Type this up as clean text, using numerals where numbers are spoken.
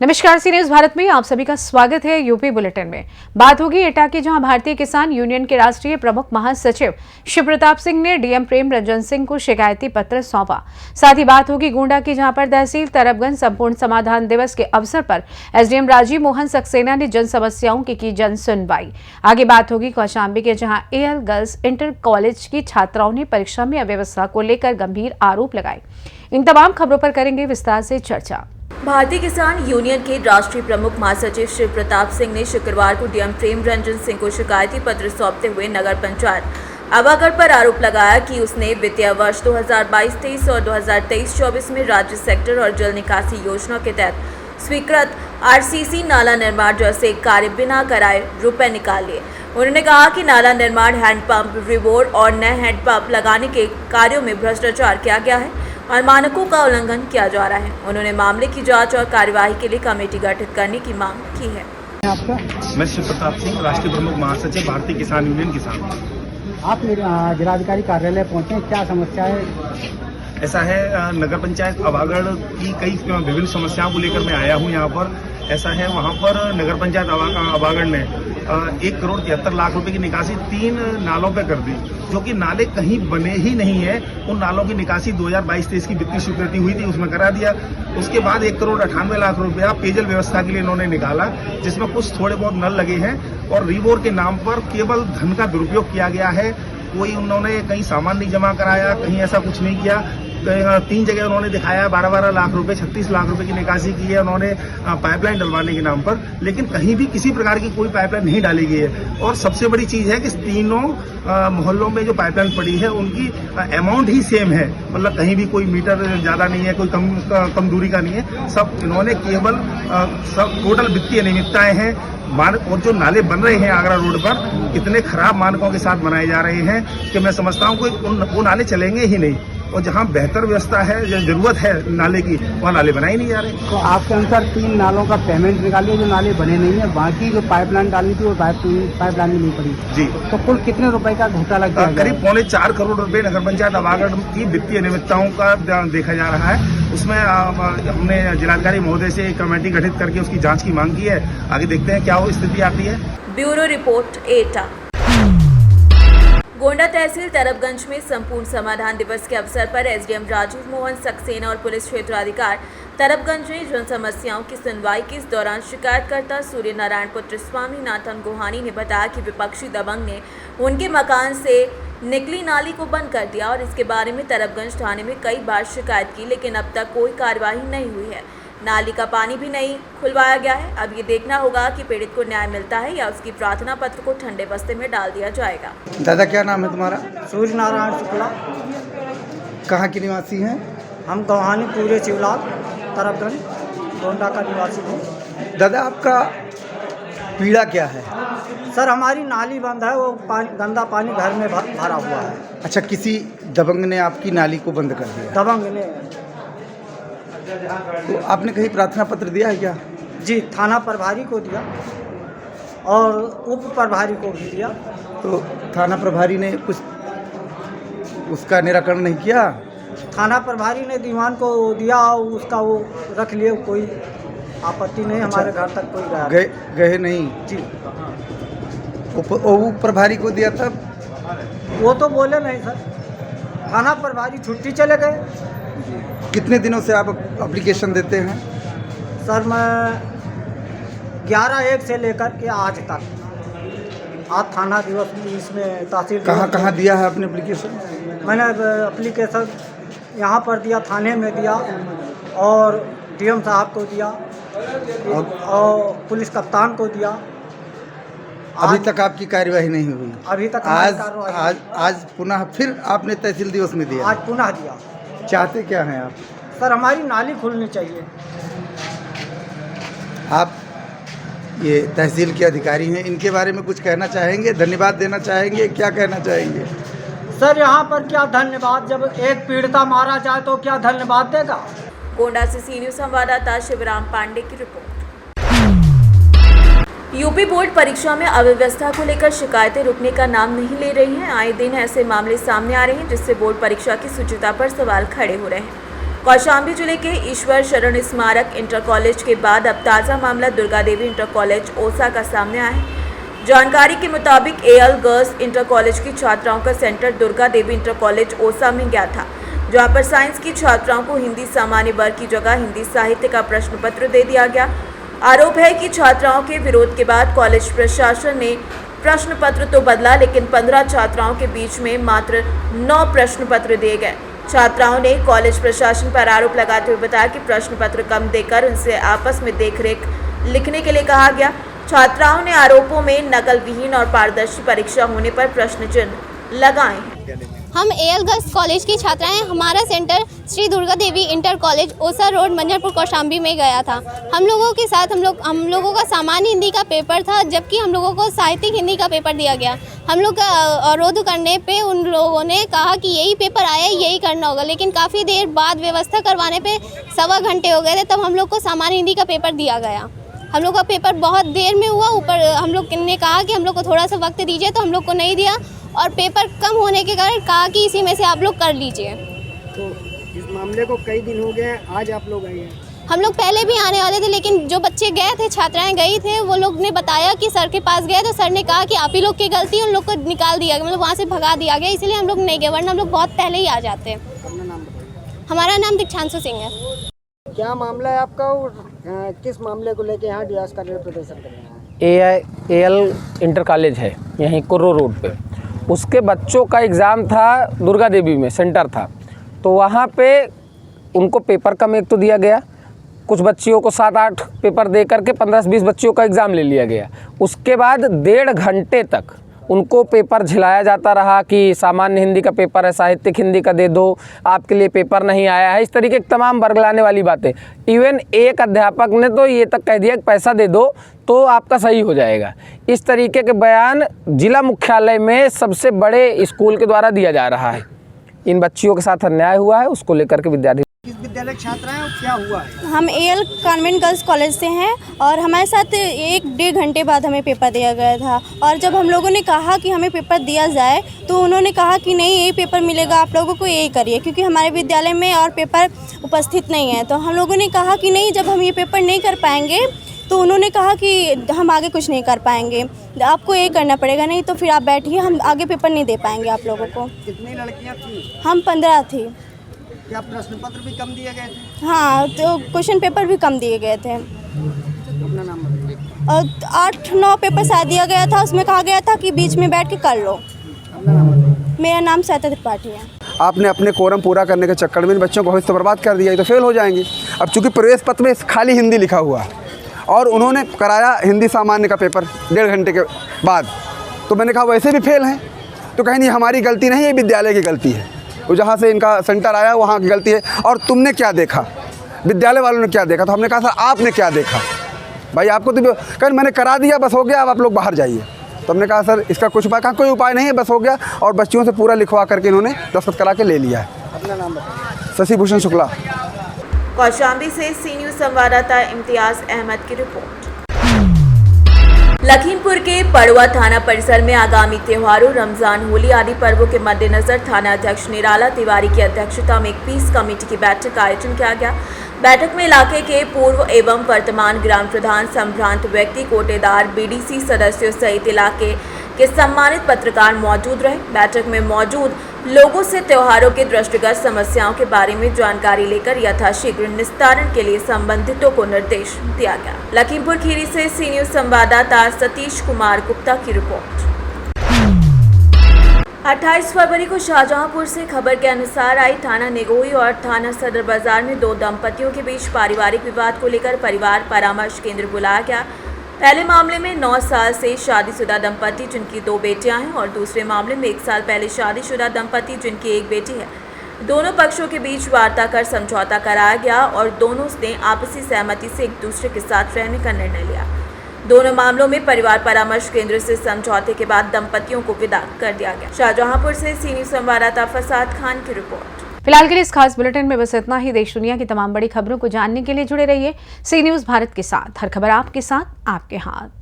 नमस्कार, सी न्यूज भारत में आप सभी का स्वागत है। यूपी बुलेटिन में बात होगी एटा की, जहां भारतीय किसान यूनियन के राष्ट्रीय प्रमुख महासचिव शिव प्रताप सिंह ने डीएम प्रेम रंजन सिंह को शिकायती पत्र सौंपा। साथ ही बात होगी गोंडा की, जहां पर तहसील तरबगंज संपूर्ण समाधान दिवस के अवसर पर एसडीएम राजीव मोहन सक्सेना ने जन समस्याओं की जन सुनवाई। आगे बात होगी कौशाम्बी के, जहाँ एएल गर्ल्स इंटर कॉलेज की छात्राओं ने परीक्षा में अव्यवस्था को लेकर गंभीर आरोप लगाए। इन तमाम खबरों पर करेंगे विस्तार से चर्चा। भारतीय किसान यूनियन के राष्ट्रीय प्रमुख महासचिव शिव प्रताप सिंह ने शुक्रवार को डीएम प्रेम रंजन सिंह को शिकायती पत्र सौंपते हुए नगर पंचायत आवागढ़ पर आरोप लगाया कि उसने वित्तीय वर्ष 2022-23 और 2023-24 में राज्य सेक्टर और जल निकासी योजना के तहत स्वीकृत आरसीसी नाला निर्माण जैसे कार्य बिना कराए रुपए निकाल लिए। उन्होंने कहा कि नाला निर्माण, हैंडपंप, रिवोर और नए हैंडपंप लगाने के कार्यों में भ्रष्टाचार किया गया है और मानकों का उल्लंघन किया जा रहा है। उन्होंने मामले की जांच और कार्यवाही के लिए कमेटी गठित करने की मांग की है। आपका? मैं शिव प्रताप सिंह, राष्ट्रीय प्रमुख महासचिव भारतीय किसान यूनियन किसान। आप जिलाधिकारी कार्यालय पहुंचे, क्या समस्या है? ऐसा है, नगर पंचायत आवागढ़ की कई विभिन्न समस्याओं को लेकर मैं आया हूं यहाँ पर। ऐसा है, वहाँ पर नगर पंचायत आवागढ़ ने 1,73,00,000 रुपए की निकासी 3 नालों पे कर दी, जो कि नाले कहीं बने ही नहीं है। उन नालों की निकासी 2022-23 की वित्तीय स्वीकृति हुई थी, उसमें करा दिया। उसके बाद 1,98,00,000 रुपया पेयजल व्यवस्था के लिए इन्होंने निकाला, जिसमें कुछ थोड़े बहुत नल लगे हैं और रिवोर के नाम पर केवल धन का दुरुपयोग किया गया है। कोई उन्होंने कहीं सामान नहीं जमा कराया, कहीं ऐसा कुछ नहीं किया। 3 जगह उन्होंने दिखाया 12-12 लाख रुपए, 36 लाख रुपए की निकासी की है उन्होंने पाइपलाइन डलवाने के नाम पर, लेकिन कहीं भी किसी प्रकार की कोई पाइपलाइन नहीं डाली गई है। और सबसे बड़ी चीज है कि तीनों मोहल्लों में जो पाइपलाइन पड़ी है उनकी अमाउंट ही सेम है, मतलब कहीं भी कोई मीटर ज्यादा नहीं है, कोई कम दूरी का नहीं है। सब इन्होंने केवल सब टोटल वित्तीय अनियमितताएं हैं। और जो नाले बन रहे हैं आगरा रोड पर, इतने खराब मानकों के साथ बनाए जा रहे हैं कि मैं समझता हूं कि वो नाले चलेंगे ही नहीं। और जहां बेहतर व्यवस्था है, जरूरत है नाले की, वहाँ नाले बनाए नहीं जा रहे। तो आपके अनुसार 3 नालों का पेमेंट निकालिए जो नाले बने नहीं है, बाकी जो पाइपलाइन डाली थी वो पाइपलाइन नहीं पड़ी जी। तो कुल कितने रुपए का घोटाला किया? करीब 4.25 करोड़ रुपए नगर पंचायत आवागढ़ की वित्तीय अनियमितताओं का देखा जा रहा है। उसमें हमने जिलाधिकारी महोदय से कमेटी गठित करके उसकी जांच की मांग की है। आगे देखते हैं क्या वो स्थिति आती है। ब्यूरो रिपोर्ट, एटा। गोंडा तहसील तरबगंज में संपूर्ण समाधान दिवस के अवसर पर एसडीएम राजीव मोहन सक्सेना और पुलिस क्षेत्राधिकारी तरबगंज ने जन समस्याओं की सुनवाई की। इस दौरान शिकायतकर्ता सूर्य नारायण पुत्र स्वामीनाथन गोहानी ने बताया कि विपक्षी दबंग ने उनके मकान से निकली नाली को बंद कर दिया और इसके बारे में तरबगंज थाने में कई बार शिकायत की, लेकिन अब तक कोई कार्यवाही नहीं हुई है। नाली का पानी भी नहीं खुलवाया गया है। अब ये देखना होगा कि पीड़ित को न्याय मिलता है या उसकी प्रार्थना पत्र को ठंडे बस्ते में डाल दिया जाएगा। दादा, क्या नाम है तुम्हारा? सूर्य नारायण शुक्ला। कहाँ के निवासी हैं? हम गोहानी पूरे शिवलाल तरबगंज गोंडा का निवासी हूँ। दादा, आपका पीड़ा क्या है? सर, हमारी नाली बंद है, वो गंदा पानी घर में भरा हुआ है। अच्छा, किसी दबंग ने आपकी नाली को बंद कर दिया? दबंग ने। तो आपने कहीं प्रार्थना पत्र दिया है क्या? जी, थाना प्रभारी को दिया और उप प्रभारी को भी दिया। तो थाना प्रभारी ने कुछ उसका निराकरण नहीं किया? थाना प्रभारी ने दीवान को दिया, उसका वो रख लिए, कोई आपत्ति नहीं। अच्छा, हमारे घर तक कोई गए नहीं जी। उप प्रभारी को दिया तब? वो तो बोले नहीं सर, थाना प्रभारी छुट्टी चले गए। कितने दिनों से आप एप्लीकेशन देते हैं? सर, मैं 11/1 से लेकर के आज तक, आज थाना दिवस इसमें तहसील। कहाँ दिया है आपने एप्लीकेशन? मैंने एप्लीकेशन यहाँ पर दिया, थाने में दिया और डीएम साहब को दिया और पुलिस कप्तान को दिया। अभी तक आपकी कार्यवाही नहीं हुई? अभी तक आज पुनः फिर आपने तहसील दिवस में दिया? आज पुनः दिया। चाहते क्या हैं आप? सर, हमारी नाली खुलनी चाहिए। आप ये तहसील के अधिकारी हैं, इनके बारे में कुछ कहना चाहेंगे? धन्यवाद देना चाहेंगे? क्या कहना चाहेंगे? सर, यहाँ पर क्या धन्यवाद, जब एक पीड़िता मारा जाए तो क्या धन्यवाद देगा? गोंडा से सी न्यूज संवाददाता शिवराम पांडे की रिपोर्ट। यूपी बोर्ड परीक्षा में अव्यवस्था को लेकर शिकायतें रुकने का नाम नहीं ले रही हैं। आए दिन ऐसे मामले सामने आ रहे हैं जिससे बोर्ड परीक्षा की शुचिता पर सवाल खड़े हो रहे हैं। कौशाम्बी जिले के ईश्वर शरण स्मारक इंटर कॉलेज के बाद अब ताज़ा मामला दुर्गा देवी इंटर कॉलेज ओसा का सामने आया है। जानकारी के मुताबिक एएल गर्ल्स इंटर कॉलेज की छात्राओं का centre Durga Devi inter college ओसा में गया था, जहां पर साइंस की छात्राओं को हिंदी सामान्य वर्ग की जगह हिंदी साहित्य का प्रश्न पत्र दे दिया गया। आरोप है कि छात्राओं के विरोध के बाद कॉलेज प्रशासन ने प्रश्न पत्र तो बदला, लेकिन 15 छात्राओं के बीच में मात्र 9 प्रश्न पत्र दिए गए। छात्राओं ने कॉलेज प्रशासन पर आरोप लगाते हुए बताया कि प्रश्न पत्र कम देकर उनसे आपस में देखरेख लिखने के लिए कहा गया। छात्राओं ने आरोपों में नकल विहीन और पारदर्शी परीक्षा होने पर प्रश्न चिन्ह लगाए। हम एएल गर्ल्स कॉलेज की छात्राएं हैं। हमारा centre Shri Durga Devi inter college ओसा रोड मंजरपुर कौशाम्बी में गया था। हम लोगों के साथ हम लोगों का सामान्य हिंदी का पेपर था, जबकि हम लोगों को साहित्यिक हिंदी का पेपर दिया गया। हम लोग का अवरोध करने पे उन लोगों ने कहा कि यही पेपर आया, यही करना होगा, लेकिन काफ़ी देर बाद व्यवस्था करवाने पे 1.25 घंटे हो गए थे, तब हम लोग को सामान्य हिंदी का पेपर दिया गया। हम लोग का पेपर बहुत देर में हुआ। ऊपर हम लोग ने कहा कि हम लोग को थोड़ा सा वक्त दीजिए, तो हम लोग को नहीं दिया और पेपर कम होने के कारण कहा कि इसी में से आप लोग कर लीजिए। तो इस मामले को कई दिन हो गए, आज आप लोग आए हैं। हम लोग पहले भी आने वाले थे, लेकिन जो बच्चे गए थे, छात्राएं गई थे, वो लोग ने बताया कि सर के पास गए तो सर ने कहा कि आप ही लोग की गलती है, उन लोग को निकाल दिया गया, मतलब वहाँ से भगा दिया गया, इसलिए हम लोग नहीं गए, वरना हम लोग बहुत पहले ही आ जाते। अपना नाम बताइए। हमारा नाम दीक्षांशु सिंह है। क्या मामला है आपका और किस मामले को लेके यहाँ डियास का प्रदर्शन कर रहे हैं? एएल इंटर कॉलेज है यहीं कुर्रो रोड पे। उसके बच्चों का एग्ज़ाम था, दुर्गा देवी में सेंटर था, तो वहाँ पे उनको पेपर कम एक तो दिया गया, कुछ बच्चियों को 7-8 पेपर दे करके 15-20 बच्चियों का एग्ज़ाम ले लिया गया। उसके बाद 1.5 घंटे तक उनको पेपर झिलाया जाता रहा कि सामान्य हिंदी का पेपर है, साहित्यिक हिंदी का दे दो, आपके लिए पेपर नहीं आया है, इस तरीके की तमाम बरगलाने वाली बातें। इवन एक अध्यापक ने तो ये तक कह दिया कि पैसा दे दो तो आपका सही हो जाएगा। इस तरीके के बयान जिला मुख्यालय में सबसे बड़े स्कूल के द्वारा दिया जा रहा है। इन बच्चियों के साथ अन्याय हुआ है, उसको लेकर के विद्यार्थी। किस विद्यालय की छात्रा हैं और क्या हुआ है? हम एएल कॉन्वेंट गर्ल्स कॉलेज से हैं और हमारे साथ 1-1.5 घंटे बाद हमें पेपर दिया गया था, और जब हम लोगों ने कहा कि हमें पेपर दिया जाए तो उन्होंने कहा कि नहीं, यही पेपर मिलेगा, आप लोगों को यही करिए, क्योंकि हमारे विद्यालय में और पेपर उपस्थित नहीं है। तो हम लोगों ने कहा कि नहीं, जब हम ये पेपर नहीं कर पाएंगे तो उन्होंने कहा कि हम आगे कुछ नहीं कर पाएंगे, आपको यही करना पड़ेगा, नहीं तो फिर आप बैठिए, हम आगे पेपर नहीं दे पाएंगे आप लोगों को। कितनी लड़कियाँ थी? हम 15 थी। क्या प्रश्न पत्र भी कम दिए गए थे? हाँ, तो क्वेश्चन पेपर भी कम दिए गए थे। अपना नाम बताइए। और 8-9 पेपर शायद दिया गया था, उसमें कहा गया था कि बीच में बैठ के कर लो। अपना नाम बताइए। मेरा नाम सैता त्रिपाठी है। आपने अपने कोरम पूरा करने के चक्कर में इन बच्चों को भविष्य बर्बाद कर दिया, तो फेल हो जाएंगे। अब चूंकि प्रवेश पत्र में खाली हिंदी लिखा हुआ है और उन्होंने कराया हिंदी सामान्य का पेपर 1.5 घंटे के बाद, तो मैंने कहा वैसे भी फेल हैं, तो कहीं नहीं, हमारी गलती नहीं है, विद्यालय की गलती है, वो जहाँ से इनका सेंटर आया वहाँ की गलती है। और तुमने क्या देखा, विद्यालय वालों ने क्या देखा? तो हमने कहा सर आपने क्या देखा भाई, आपको तो कहीं मैंने करा दिया, बस हो गया, अब आप लोग बाहर जाइए। तो हमने कहा सर इसका कुछ उपाय, कहा कोई उपाय नहीं है, बस हो गया, और बच्चियों से पूरा लिखवा करके इन्होंने दस्तखत करा के ले लिया है। अपना नाम बताइए। शशि भूषण शुक्ला। कौशाम्बी से सी न्यूज़ संवाददाता इम्तियाज अहमद की रिपोर्ट। लखीमपुर के पड़वा थाना परिसर में आगामी त्योहारों रमजान, होली आदि पर्वों के मद्देनजर थाना अध्यक्ष निराला तिवारी की अध्यक्षता में एक पीस कमेटी की बैठक का आयोजन किया गया। बैठक में इलाके के पूर्व एवं वर्तमान ग्राम प्रधान, संभ्रांत व्यक्ति, कोटेदार, बीडीसी सदस्यों सहित इलाके के सम्मानित पत्रकार मौजूद रहे। बैठक में मौजूद लोगों से त्योहारों के दृष्टिगत समस्याओं के बारे में जानकारी लेकर यथाशीघ्र निस्तारण के लिए संबंधितों को निर्देश दिया गया। लखीमपुर खीरी से सी न्यूज़ संवाददाता सतीश कुमार गुप्ता की रिपोर्ट। 28 फरवरी को शाहजहांपुर से खबर के अनुसार आई, थाना निगोही और थाना सदर बाजार में 2 दंपतियों के बीच पारिवारिक विवाद को लेकर परिवार परामर्श केंद्र बुलाया गया। पहले मामले में 9 साल से शादीशुदा दंपति जिनकी 2 बेटियां हैं और दूसरे मामले में 1 साल पहले शादीशुदा दंपति जिनकी 1 बेटी है। दोनों पक्षों के बीच वार्ता कर समझौता कराया गया और दोनों ने आपसी सहमति से एक दूसरे के साथ रहने का निर्णय लिया। दोनों मामलों में परिवार परामर्श केंद्र से समझौते के बाद दंपतियों को विदा कर दिया गया। शाहजहांपुर से सी न्यूज़ संवाददाता फसाद खान की रिपोर्ट। फिलहाल के लिए इस खास बुलेटिन में बस इतना ही। देश दुनिया की तमाम बड़ी खबरों को जानने के लिए जुड़े रहिए सी न्यूज़ भारत के साथ। हर खबर आपके साथ, आपके हाथ।